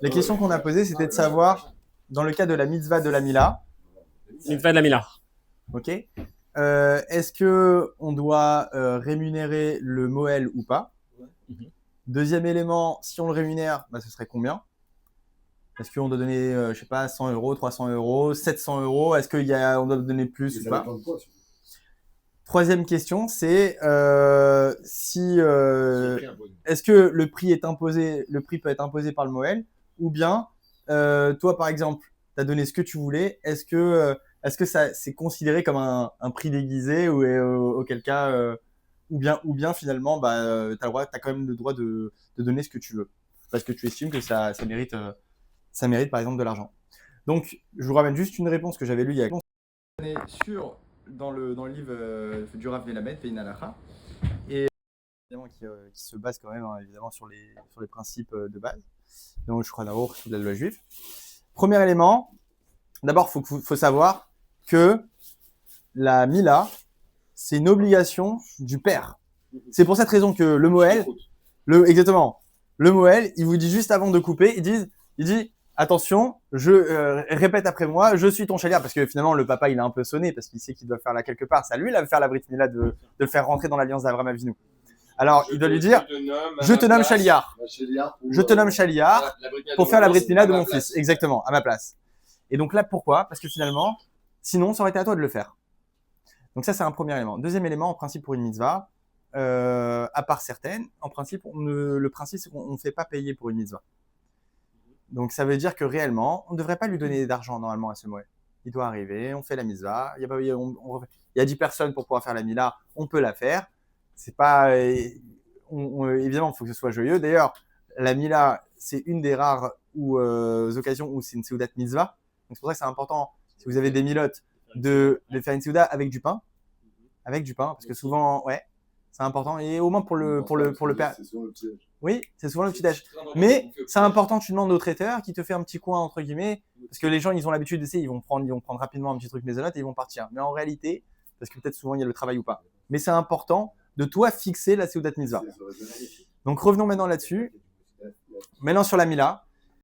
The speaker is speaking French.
Les questions qu'on a posées, c'était de savoir, dans le cas de la mitzvah de la Mila, Mitzvah de la Mila. ok, est-ce qu'on doit rémunérer le Moël ou pas? Deuxième élément, si on le rémunère, bah, ce serait combien? Est-ce qu'on doit donner, je sais pas, 100 euros, 300 euros, 700 euros? Est-ce qu'on doit donner plus ou pas? Troisième question, c'est est-ce que le prix est imposé, le prix peut être imposé par le Moël, ou bien toi par exemple, tu as donné ce que tu voulais, est-ce que ça c'est considéré comme un prix déguisé ou auquel cas ou bien finalement bah t'as quand même le droit de donner ce que tu veux parce que tu estimes que ça mérite par exemple de l'argent. Donc je vous ramène juste une réponse que j'avais lue il y a sur dans le livre du Rav Melamed, Pein Halacha, et évidemment qui se base quand même évidemment sur les principes de base, donc je crois d'abord sur la loi juive. Premier élément, d'abord faut savoir que la Mila, c'est une obligation du père. C'est pour cette raison que le Moël, exactement, le Moël, il vous dit juste avant de couper, il dit attention, répète après moi, je suis ton chaliard, parce que finalement le papa il a un peu sonné parce qu'il sait qu'il doit faire là quelque part. C'est à lui là de faire la Brit Mila, de le faire rentrer dans l'alliance d'Abraham Avinu. Alors il doit lui dire je te nomme chaliard, je te nomme chaliard pour faire la Brit Mila de mon fils, exactement, à ma place. Et donc là pourquoi? Parce que finalement, sinon ça aurait été à toi de le faire. Donc ça c'est un premier élément. Deuxième élément, en principe pour une mitzvah, à part certaines, en principe le principe c'est qu'on ne fait pas payer pour une mitzvah. Donc ça veut dire que réellement, on ne devrait pas lui donner d'argent normalement à ce Moël. Il doit arriver, on fait la mitzvah, il y a 10 personnes pour pouvoir faire la mila, on peut la faire. C'est pas, évidemment, il faut que ce soit joyeux. D'ailleurs, la mila, c'est une des rares occasions où c'est une seudat mitzvah. Donc c'est pour ça que c'est important, si vous avez des milotes, de faire une seudat avec du pain, parce que souvent, ouais, c'est important. Et au moins pour le père. Oui, c'est souvent le petit déj. Mais c'est important, tu demandes au traiteur qui te fait un petit coin entre guillemets, parce que les gens ils ont l'habitude d'essayer, ils vont prendre rapidement un petit truc maisonnette et ils vont partir. Mais en réalité, parce que peut-être souvent il y a le travail ou pas. Mais c'est important de toi fixer la seudat mitzvah. Donc revenons maintenant là-dessus. Maintenant sur la mila.